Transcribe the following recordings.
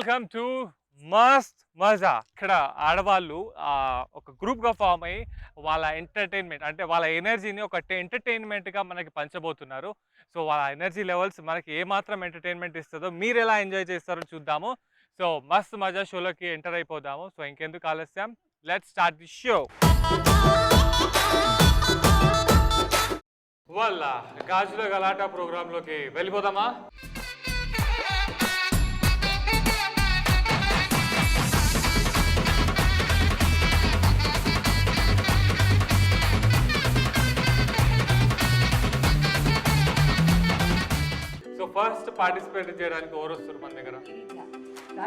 Welcome to మస్త్ మజా. ఇక్కడ ఆడవాళ్ళు ఒక గ్రూప్గా ఫామ్ అయ్యి వాళ్ళ ఎంటర్టైన్మెంట్ అంటే వాళ్ళ ఎనర్జీని ఒక ఎంటర్టైన్మెంట్గా మనకి పంచబోతున్నారు. సో వాళ్ళ ఎనర్జీ లెవెల్స్ మనకి ఏమాత్రం ఎంటర్టైన్మెంట్ ఇస్తుందో మీరు ఎలా ఎంజాయ్ చేస్తారో చూద్దాము. సో మస్త్ మజా షోలోకి ఎంటర్ అయిపోదాము. సో ఇంకెందుకు ఆలస్యం, లెట్స్ స్టార్ట్ ది షో. వాళ్ళ గాజుల గలాటా ప్రోగ్రాంలోకి వెళ్ళిపోదామా? సో ఫస్ట్ పార్టిసిపేట్ చేయడానికి ఎవరు వస్తారు మన దగ్గర?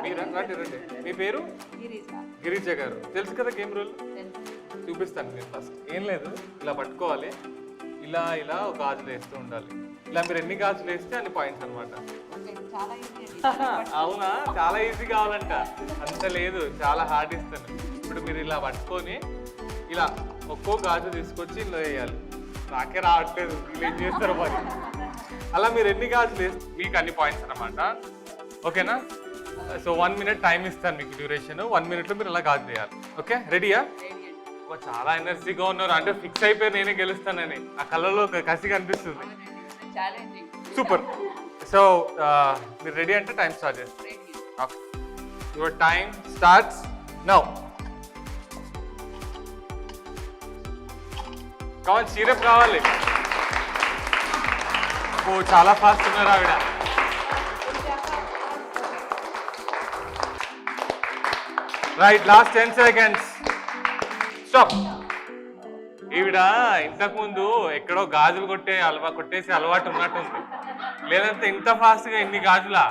మీరా? రండి రండి. మీ పేరు? గిరిజ గారు. తెలుసు కదా గేమ్ రూల్? చూపిస్తాను. మీరు ఫస్ట్ ఏం లేదు, ఇలా పట్టుకోవాలి, ఇలా ఇలా ఒక గాజులు వేస్తూ ఉండాలి. ఇలా మీరు ఎన్ని గాజులు వేస్తే అన్ని పాయింట్స్ అనమాట. అవునా? చాలా ఈజీ కావాలంట. అంత లేదు, చాలా హార్డ్ ఇస్తాను. ఇప్పుడు మీరు ఇలా పట్టుకొని ఇలా ఒక్కో గాజు తీసుకొచ్చి ఇలా వేయాలి. నాకే రావట్లేదు, వీళ్ళు ఏం చేస్తారు మరి. అలా మీరు ఎన్ని గాజులు వేస్తే మీకు అన్ని పాయింట్స్ అనమాట. ఓకేనా? సో 1 minute టైం ఇస్తాను మీకు, డ్యూరేషన్ 1 minute మీరు అలా గాజు వేయాలి. ఓకే, రెడీయా? చాలా ఎనర్జీగా ఉన్నారు, అంటే ఫిక్స్ అయిపోయి నేనే గెలుస్తానని. ఆ కళ్ళలో కసి కనిపిస్తుంది. సూపర్. సో మీరు రెడీ అంటే టైం స్టార్ట్ చేస్తాం. Your time starts now. కావాలి సిరప్ కావాలి. ఓ చాలా ఫాస్ట్ ఉన్నారు ఆవిడ. Right, last 10 seconds. స్టాప్. ఈవిడ ఇంతకుముందు ఎక్కడో గాజులు కొట్టేసి అలవాటు ఉన్నట్టుంది, లేదంటే ఇంత ఫాస్ట్గా ఇన్ని గాజులా?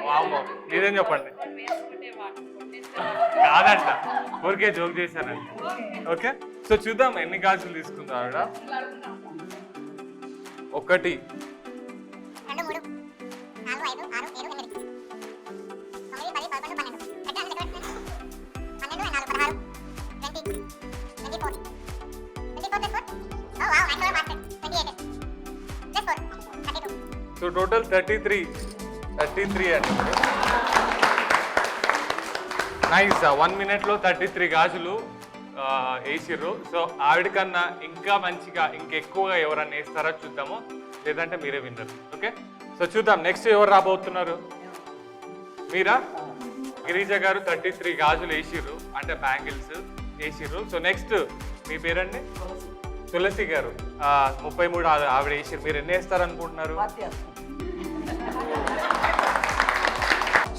వామ్మో, మీరేం చెప్పండి. కాదంట, ఊరికే జోక్ చేశానండి. ఓకే, సో చూద్దాం ఎన్ని గాజులు తీసుకుందా ఆవిడ. 1 సో టోటల్ 33 అండి. నైస్. 1 minute 33 గాజులు వేసిర్రు. సో ఆవిడ కన్నా ఇంకా మంచిగా ఇంకెక్కువగా ఎవరన్నా వేస్తారో చూద్దాము, లేదంటే మీరే విన్నరు. ఓకే, సో చూద్దాం నెక్స్ట్ ఎవరు రాబోతున్నారు. మీరా? గిరిజ గారు 33 గాజులు వేసిర్రు, అంటే బ్యాంగిల్స్ వేసిర్రు. సో నెక్స్ట్ మీ పేరండి? తులసి గారు 33 ఆవిడ వేసిర్రు. మీరు ఎన్ని వేస్తారు అనుకుంటున్నారు?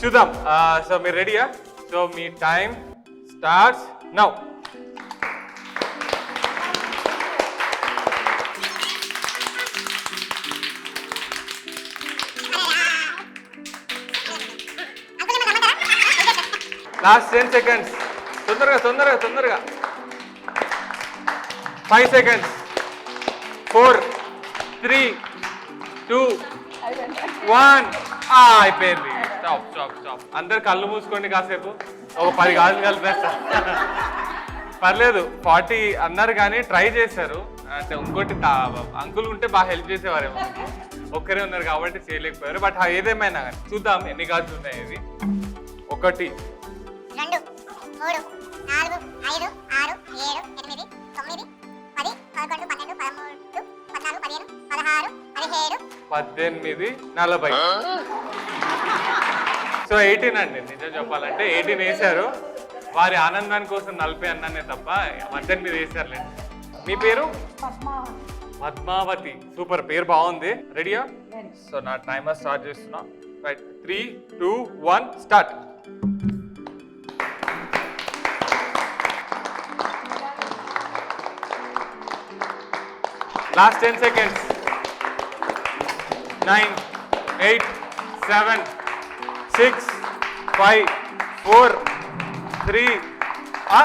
చూద్దాం. సో మీరు రెడీయా? సో మీ time starts now. Last 10 seconds. తొందరగా. 5 seconds. 4 3 2 1. అయిపోయింది. స్టాప్. అందరు కళ్ళు మూసుకోండి కాసేపు. ఒక 10 గాజులు కలిపేస్తా. పర్లేదు, 40 అన్నారు కానీ ట్రై చేశారు. అంటే ఇంకోటి అంకుల్ ఉంటే బాగా హెల్ప్ చేసేవారేమో. ఒక్కరే ఉన్నారు కాబట్టి చేయలేకపోయారు. బట్ ఏదేమైనా కానీ చూద్దాం ఎన్ని గాజులు ఉన్నాయి. ఇది 1 2 3 4 5 6 7 8 9 10 11 12 13 14 15 16 17 18 40. సో 18 అండి. నిజం చెప్పాలంటే 18 వేశారు. వారి ఆనందాని కోసం 40 అన్నానే తప్ప 18 వేశారులేండి. మీ పేరు? పద్మావతి. సూపర్, పేరు బాగుంది. రెడీయా? సో నా టైమర్ స్టార్ట్ చేస్తున్నా. Right, 3 2 1 start. Last 10 seconds. 9 8 7 6 5 4 3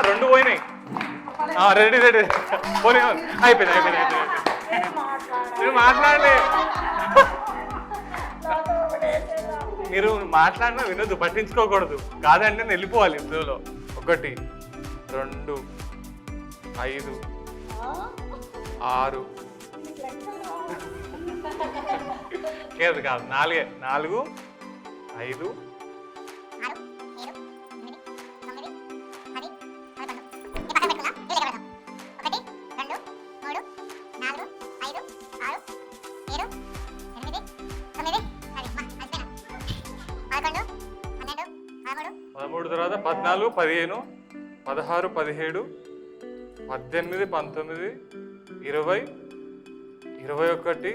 2 పోయినాయి. రెడీ పోనీ. అయిపోయింది. మీరు మాట్లాడలే. మీరు మాట్లాడినా వినొద్దు, పట్టించుకోకూడదు. కాదంటే నేను వెళ్ళిపోవాలి ఇందులో. 1 2 5 6 కాదు 4 5 13 తర్వాత 14, 15, 16, 17, 18, 19, 20, 21,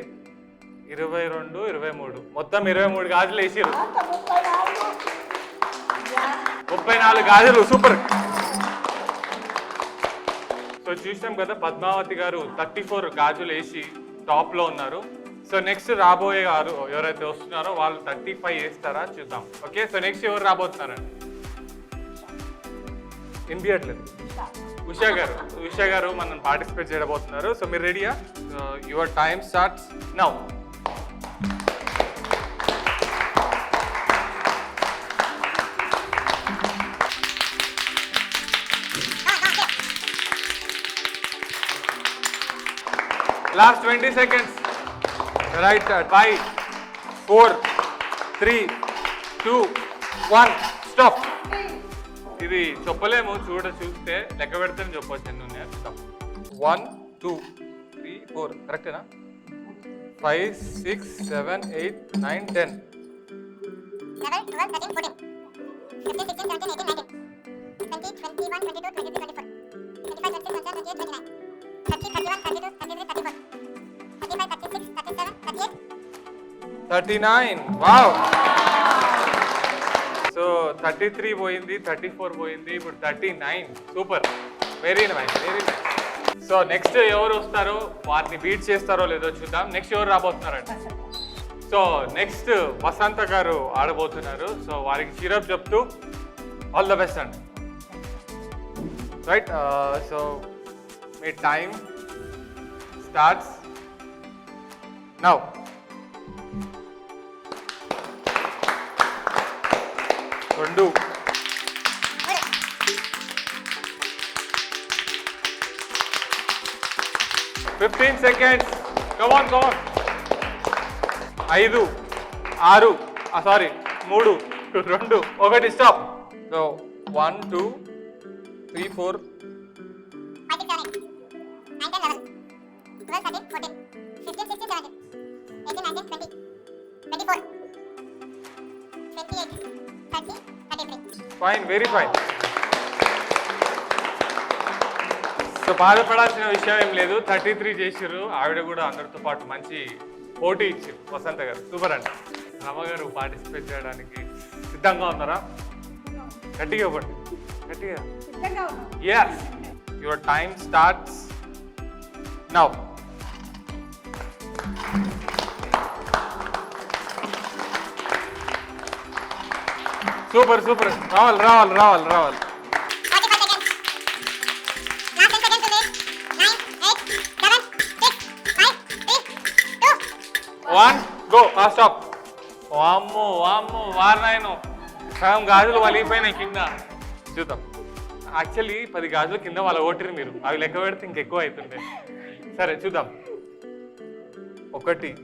22, 23. మొత్తం 23 గాజులు వేసిరు. 34 గాజులు. సూపర్. సో చూసాం కదా, పద్మావతి గారు 34 గాజులు వేసి టాప్ లో ఉన్నారు. సో నెక్స్ట్ రాబోయే గారు ఎవరైతే వస్తున్నారో వాళ్ళు 35 వేస్తారా చూద్దాం. ఓకే, సో నెక్స్ట్ ఎవరు రాబోతున్నారండి? వినిపించట్లేదు. ఉషా గారు మనం పార్టిసిపేట్ చేయబోతున్నారు. సో మీరు రెడీయా? Your time starts now. Last 20 seconds. Right side. 5, 4, 3, 2, 1. Stop. ఇది చెప్పలేము, చూస్తే లెక్క పెడితే చెప్పవచ్చు ఎన్ని ఉన్నాయో. 1, 2, 3, 4. కరెక్టేనా? 5, 6, 7, 8, 9, 10. 11, 12, 13, 14, 15, 16, 17, 18, 19, 20, 21, 22, 23, 24, 25, 26, 27, 28, 29, 30, 31, 32, 33, 34, 35, 36, 37, 38, 39. వావ్. సో 33 పోయింది, 34 పోయింది, ఇప్పుడు 39. Super. Very nice, very nice. So next ఎవరు వస్తారో వారిని బీట్ చేస్తారో లేదో చూద్దాం. నెక్స్ట్ ఎవరు రాబోతున్నారండి? సో నెక్స్ట్ వసంత గారు ఆడబోతున్నారు. సో వారికి చీరప్ చెప్తూ ఆల్ ద బెస్ట్ అండి. రైట్. సో మీ టైం స్టార్ట్స్ నౌ. రెండు, 15 seconds. Come on. 5, 6, sorry 3, 2, 1. Stop. So 1, 2, 3, 4, 5, 6, 7, 8, 9, 10, 11, 12, 13, 14, 15, 16, 17, 18, 19, 20, 24, 28, 30, 33. Fine, very fine. So బాధపడాల్సిన విషయం ఏం లేదు. 33 చేసిర్రు. ఆవిడ కూడా అందరితో పాటు మంచి పోటీ ఇచ్చారు. వసంత గారు సూపర్ అండి. రమ్మగారు పార్టిసిపేట్ చేయడానికి సిద్ధంగా ఉన్నారా? గట్టిగా ఇవ్వండి, గట్టిగా. yes, your time starts now. Super. రావాలి. 1, go. స్టాప్. వామ్మో వారినాయను సగం గాజులు వలిగిపోయినాయి కింద. చూద్దాం. యాక్చువల్లీ 10 గాజులు కింద వాళ్ళ ఓటిరు మీరు. అవి లెక్క పెడితే ఇంకెక్కువ అవుతుండే. సరే చూద్దాం. 1, 37,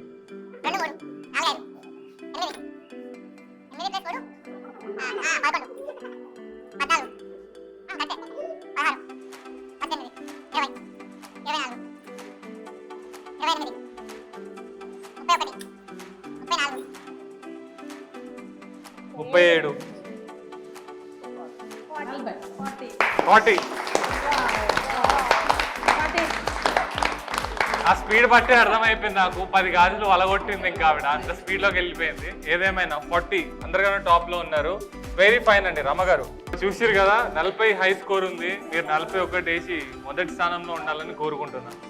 40. ఆ స్పీడ్ బట్టి అర్థమైపోయింది నాకు. 10 గాజులు వలగొట్టింది ఇంకా ఆవిడ, అంత స్పీడ్లోకి వెళ్ళిపోయింది. ఏదేమైనా 40 అందరికన్నా టాప్ లో ఉన్నారు. వెరీ ఫైన్ అండి. రమ్మగారు చూసిరు కదా, 40 హై స్కోర్ ఉంది. మీరు 41 వేసి మొదటి స్థానంలో ఉండాలని కోరుకుంటున్నాను.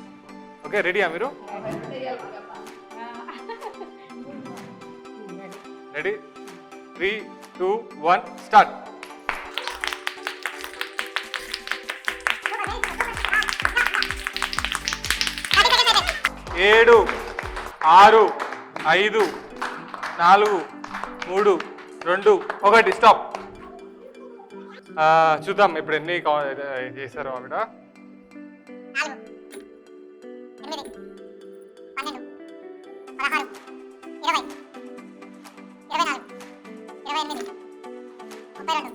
ఓకే, రెడీయా మీరు? రెడీ? 3, 2, 1 స్టార్ట్. 7, 6, 5, 4, 3, 2, 1. స్టాప్. చూద్దాం ఇప్పుడు ఎన్ని చేశారు ఆవిడ. 4, 8, 12, 16, 20, 24, 28, 32.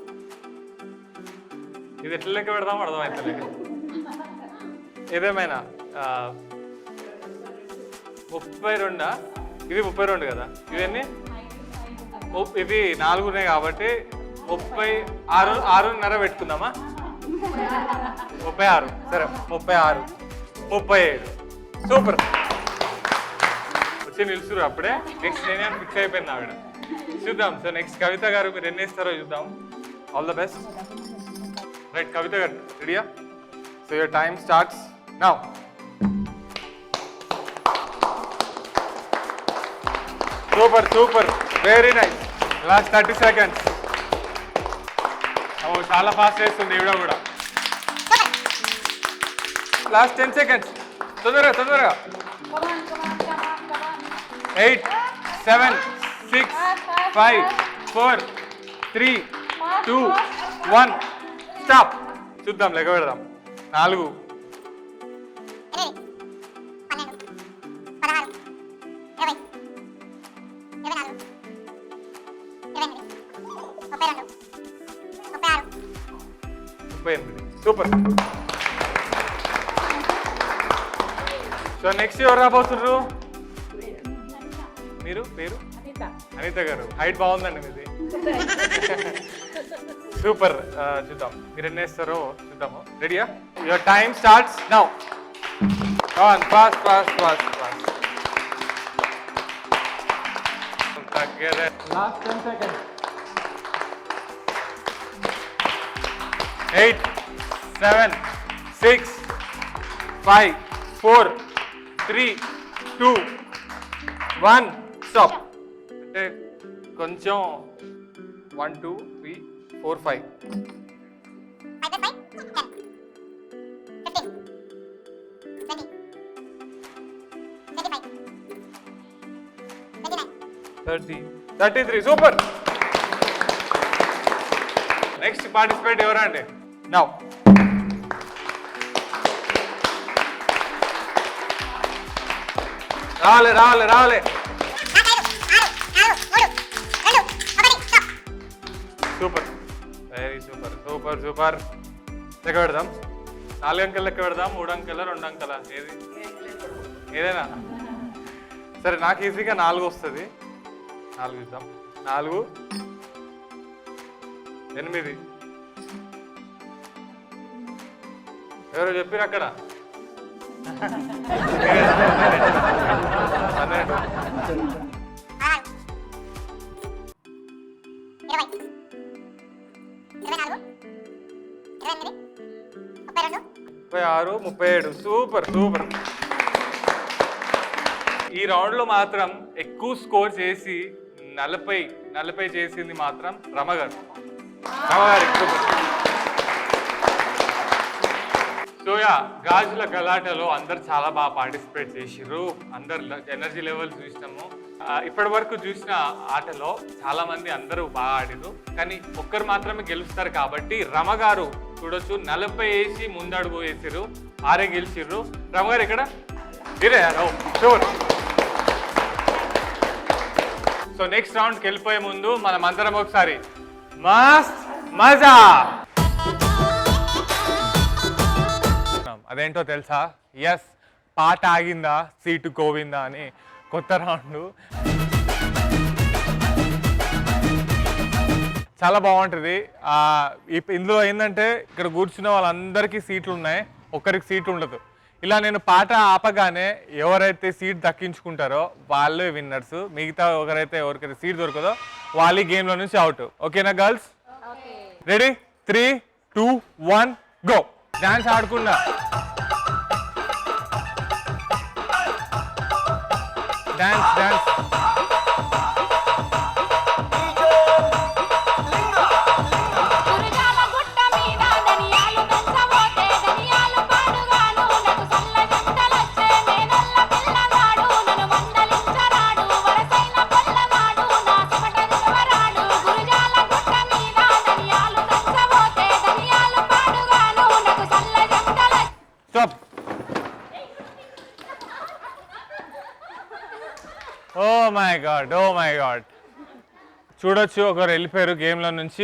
ఇది ఎట్లా లెక్క పెడదాం అర్థమైతే. ఏదేమైనా 32. ఇది 32 కదా. ఇవన్నీ ఇవి 4 ఉన్నాయి కాబట్టి 36 6:30 పెట్టుకుందామా? 36 సరే 36 37 సూపర్ వచ్చి నిలుచురు అప్పుడే. నెక్స్ట్ నేనే ఫిక్స్ అయిపోయింది ఆవిడ. చూద్దాం. సో నెక్స్ట్ కవిత గారు మీరు ఎన్ని వేస్తారో చూద్దాం. All the best. రైట్ కవిత గారు రెడీయా? So your time starts now. Super super very nice. Last 30 seconds. చాలా ఫాస్ట్ వేస్తుంది ఈవిడ కూడా. Last 10 seconds. తొందరగా తొందరగా. 8 7 6 5 4 3 2 1 స్టాప్. చూద్దాం లెక్క పెడదాం. 4 సూపర్. సో నెక్స్ట్ ఎవరు రాబోతున్నారు? మీరు పేరు? అనిత గారు. హైట్ బాగుందండి మీది. సూపర్. చూద్దాం మీరు ఎన్ని వేస్తారో చూద్దాము. రెడీయా? Your time starts now. Fast fast fast fast. Last 10 seconds. 8 7 6 5 4 3 2 1 stop. అంటే కొంచెం 1 2 3 4 5 30 33 సూపర్. నెక్స్ట్ పార్టిసిపేట్ ఎవరా అండి? నౌ రావాలి రావాలి రావాలి. Super very super super super. లెక్క పెడదాం. 4 అంకెలు లెక్క పెడదాం. 3 అంకెల 2 అంకెల ఏది ఏదైనా సరే. నాకు ఈజీగా 4 వస్తుంది. 4 ఇద్దాం. 4 8 ఎవరో చెప్పారు అక్కడ. 36 37 సూపర్ సూపర్. ఈ రౌండ్ లో మాత్రం ఎక్కువ స్కోర్ చేసి 40 చేసింది మాత్రం రమగారు. సో గాజుల గలాటలో అందరు చాలా బాగా పార్టిసిపేట్ చేసిర్రు. అందరు ఎనర్జీ లెవెల్స్ చూసినాము. ఇప్పటి వరకు చూసిన ఆటలో చాలా మంది అందరూ బాగా ఆడిరు. కానీ ఒక్కరు మాత్రమే గెలుస్తారు కాబట్టి రమగారు చూడొచ్చు 40 వేసి ముందడుగు వేసిర్రు. 6 గెలిచిర్రు. రమగారు ఇక్కడ షూర్. సో నెక్స్ట్ రౌండ్కి వెళ్ళిపోయే ముందు మనం అందరం ఒకసారి మస్త్ మజా. అదేంటో తెలుసా? ఎస్, పాట ఆగిందా సీటు కోవిందా అని కొత్త రౌండ్. చాలా బాగుంటుంది. ఇందులో ఏంటంటే ఇక్కడ కూర్చున్న వాళ్ళందరికీ సీట్లు ఉన్నాయి, ఒక్కరికి సీట్ ఉండదు. ఇలా నేను పాట ఆపగానే ఎవరైతే సీట్ దక్కించుకుంటారో వాళ్ళే విన్నర్స్. మిగతా ఎవరికైతే సీట్ దొరకదో వాళ్ళు ఈ గేమ్లో నుంచి అవుట్. ఓకేనా గర్ల్స్? రెడీ? 3 2 1 గో. డాన్స్ ఆడుకున్నా. Dance dance. Oh my god చూడొచ్చు, ఒకరు వెళ్ళిపోయారు గేమ్లో నుంచి.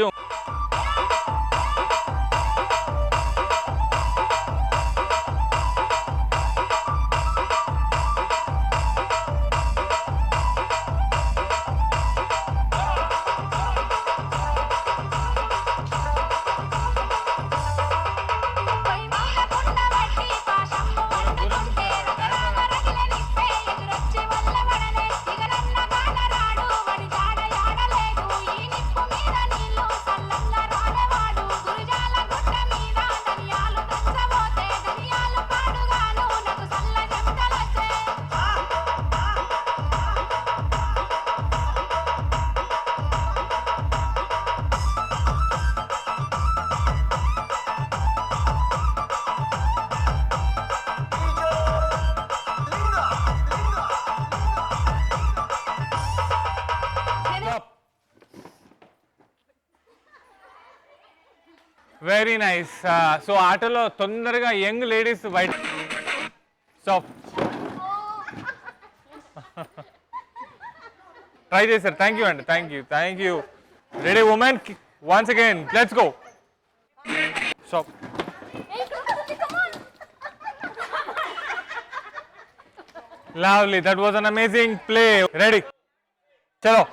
Very nice. సో ఆటలో తొందరగా యంగ్ లేడీస్ బయట. స్టాప్. ట్రై చేశారు. థ్యాంక్ యూ అండి. Thank you. Ready women, once again let's go. Stop. Lovely. That was an amazing play. Ready? Chalo.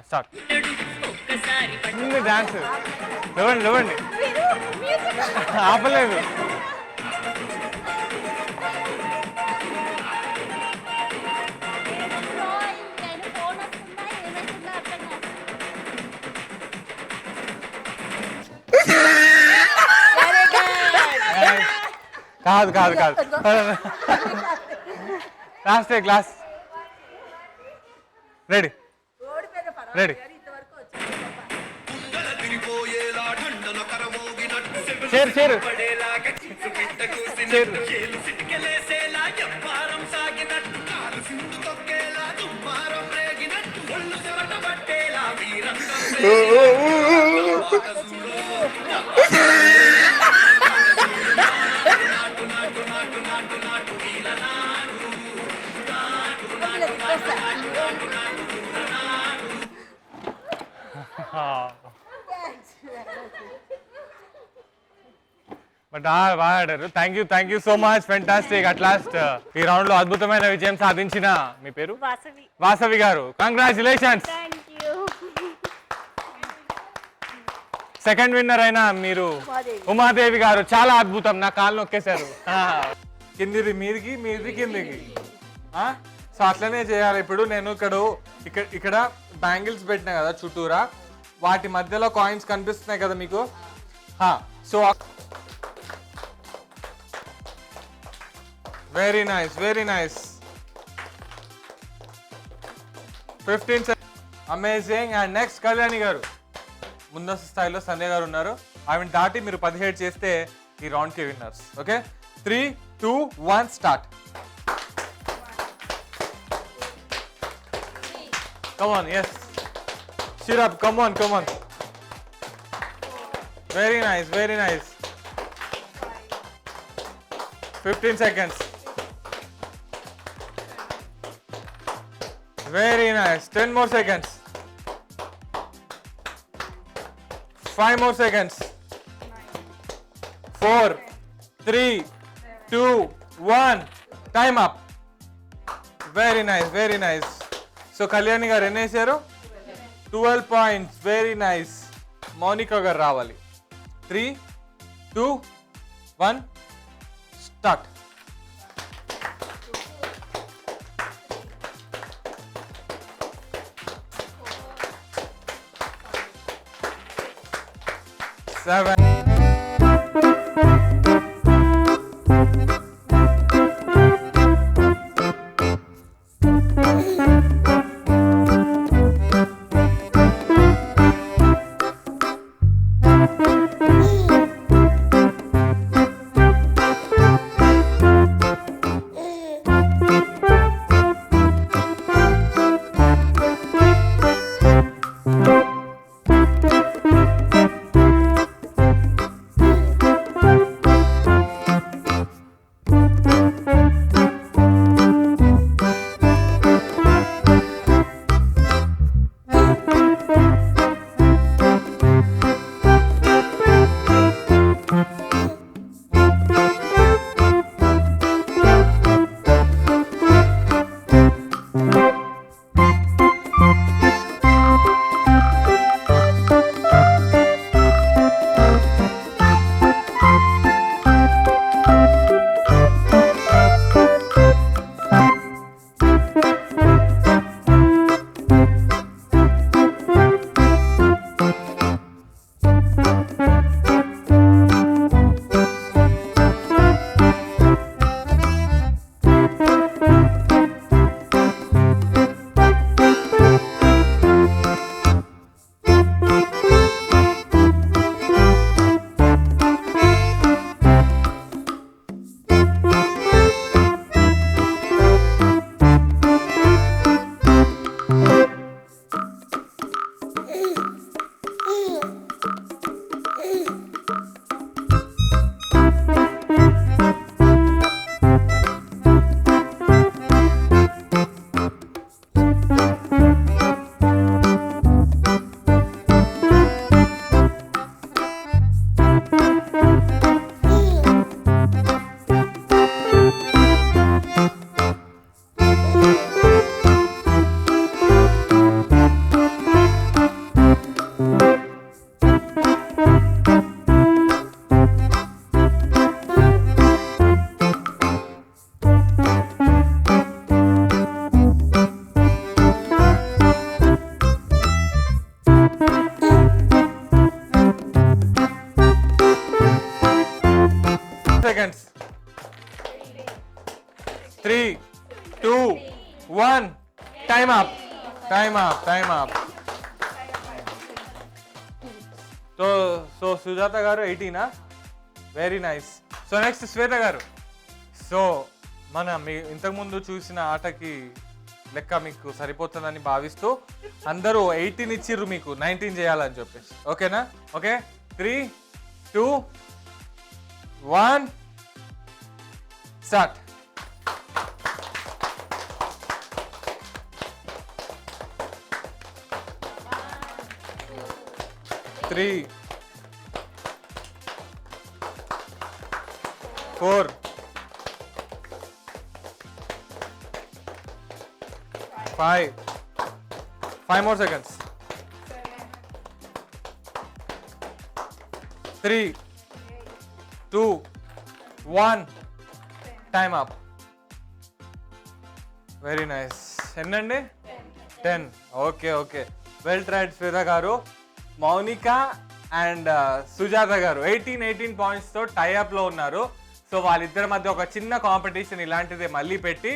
Start. Dance. లేవండి. ఆపలేదు. కాదు. లాస్ట్. రెడీ. చేరు. బట్ బాగా ఆడారు. Thank you so much. Fantastic. At last ఈ round లో అద్భుతమైన విజయం సాధించిన మీ పేరు వాసవి గారు. కంగ్రాచులేషన్స్. సెకండ్ విన్నర్ అయిన మీరు ఉమాదేవి గారు. చాలా అద్భుతం. నా కాళ్ళు నొక్కేశారు. కిందిది మీది కిందికి. సో అట్లనే చేయాలి. ఇప్పుడు నేను ఇక్కడ బ్యాంగిల్స్ పెట్టినా కదా చుట్టూరా, వాటి మధ్యలో కాయిన్స్ కనిపిస్తున్నాయి కదా మీకు. So very nice. 15 amazing. And next Kalyani గారు. ముందస్తు స్థాయిలో సంధ్య గారు ఉన్నారు. ఆమెను దాటి మీరు 17 చేస్తే ఈ రౌండ్ కి winners. Okay, 3, 2, 1 start. Come on, yes. Cheer up, come on. Very nice. 15 seconds. Very nice. 10 more seconds. 5 more seconds. 4, 3, 2, 1. Time up. Very nice. So Kalyani గారు ఎన్ని వేసారు? 12 పాయింట్స్. Very nice. మౌనిక గారు రావాలి. 3, 2, 1 start. Seven. seconds. 3, 2, 1. Time up. So Sujata garu 18 ah? Very nice. So next Sweta garu. So మన మీ ఇంతకుముందు చూసిన ఆటకి లెక్క మీకు సరిపోతుందని భావిస్తూ అందరూ 18 ఇచ్చిర్రు, మీకు 19 చేయాలని చెప్పేసి. ఓకేనా? Okay, 3, 2, 1 start. Three, 4, 5 more seconds. 3, 2, 1. Time up. Very nice. ఎన్నండి? 10. Okay. Well tried Shweta garu. Mounika and Sujatha గారు 18 పాయింట్స్తో టైఅప్లో ఉన్నారు. సో వాళ్ళిద్దరి మధ్య ఒక చిన్న కాంపిటీషన్ ఇలాంటిదే మళ్ళీ పెట్టి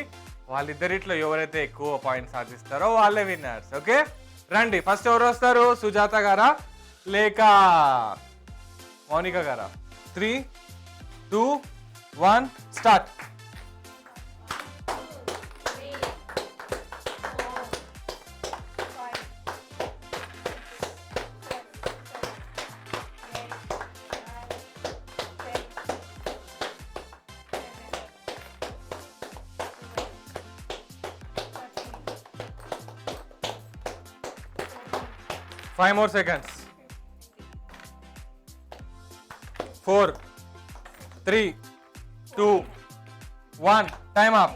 వాళ్ళిద్దరిట్లో ఎవరైతే ఎక్కువ పాయింట్స్ సాధిస్తారో వాళ్ళే విన్నర్స్. ఓకే, రండి. ఫస్ట్ ఎవరు వస్తారు? సుజాత గారా లేక మౌనిక గారా? 3, 2, 1 start. Five more seconds. 4, 3, 2, 1. Time up.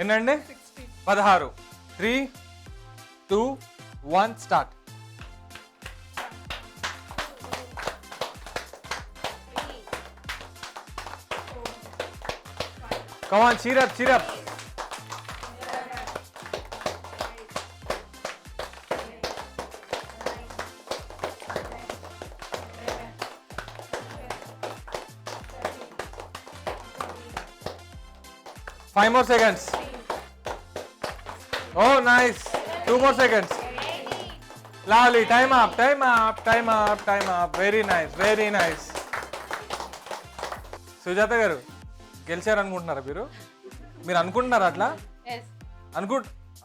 ఎన్నండి? 16. 3, 2, 1 start. Come on, cheer up. Five more seconds. Oh, nice. 2 more seconds. Lovely. Time up. Very nice. Sujatha గారు గెలిచారు అనుకుంటున్నారా? మీరు అనుకుంటున్నారా అట్లా?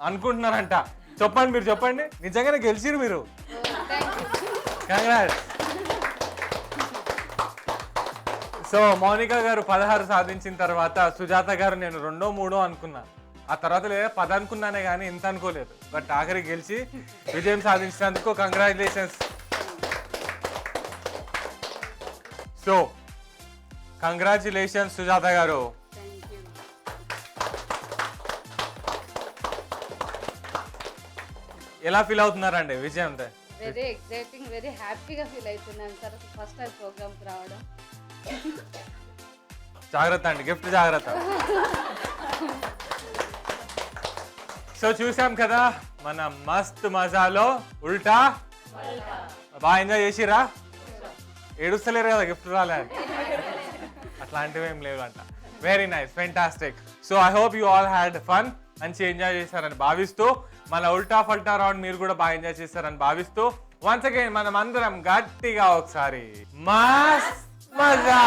అనుకుంటున్నారంట. మీరు చెప్పండి నిజంగానే గెలిచిరు మీరు. కంగ్రాట్స్. సో మౌనిక గారు 16 సాధించిన తర్వాత సుజాత గారు నేను 2, 3 అనుకున్నా, ఆ తర్వాత లేదా 10 అనుకున్నానే కానీ ఇంత అనుకోలేదు. బట్ ఆఖరికి గెలిచి విజయం సాధించినందుకు కంగ్రాచులేషన్స్. సో కంగ్రాచులేషన్స్ సుజాత గారు. ఎలా ఫీల్ అవుతున్నారండి విజయం? వెరీ ఎక్సైటింగ్, వెరీ హ్యాపీగా ఫీల్ అవుతున్నాను సార్. ఫస్ట్ టైం ప్రోగ్రామ్కి రావడం. జాగ్రత్త అండి, గిఫ్ట్ జాగ్రత్త. సో చూసాం కదా మన మస్త్ మజాలో ఉల్టా. బాగా ఎంజాయ్ చేసిరా? ఏడుస్తలేరు కదా గిఫ్ట్ రాలే? అట్లాంటివి ఏం లేవు అంట. Very nice, fantastic. So I hope you all had fun. మంచి ఎంజాయ్ చేశారని భావిస్తూ మన ఉల్టా ఫల్టా రౌండ్ మీరు కూడా బాగా ఎంజాయ్ చేశారని భావిస్తూ వన్స్ అగైన్ మనం అందరం గట్టిగా ఒకసారి మస్త్ మజా.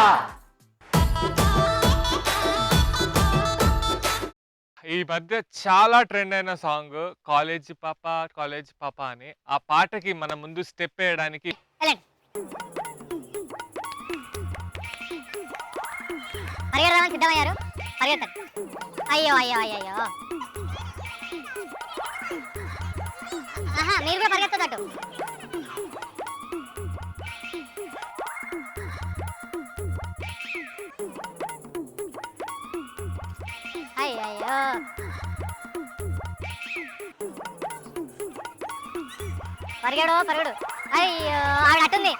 ఈ మధ్య చాలా ట్రెండ్ అయిన సాంగ్ కాలేజ్ పాప అని. ఆ పాటకి మన ముందు స్టెప్ వేయడానికి సిద్ధమయ్యారు. అయ్యో మీరు కూడా పరిగెత్తదట్టు. అయ్యో పరిగెడు. అయ్యో ఆవిడ అట్టుంది.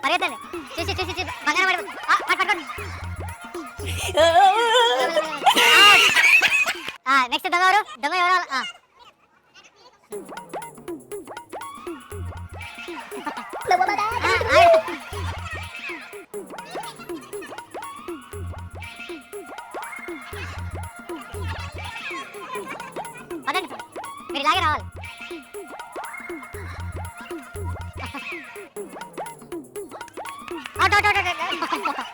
పరిగెత్తండి. చూసి బంగారం పట్టుకోండి. నెక్స్ట్ దొంగ ఎవరు? పదండి మీరు ఇలాగే రావాలి. Out out out out.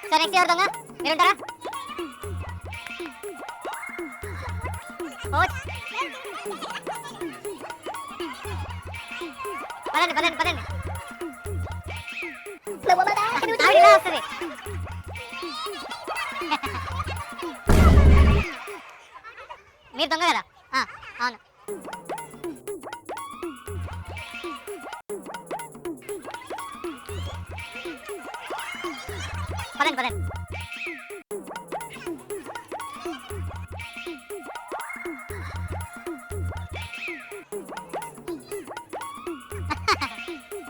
So next ఎవరు దొంగ? మీరుంటారా? పదండి పదండి పదండి. ఆవిడ ఇలా వస్తుంది. మీరు దొంగ కదా? అవును. పదండి పదండి.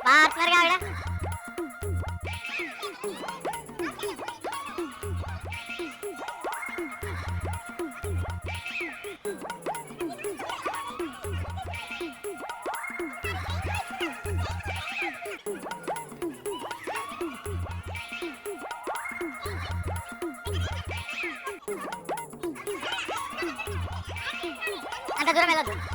మారుతున్నారుగా ఆవిడ. అంత దూరం వెళ్ళొద్దు.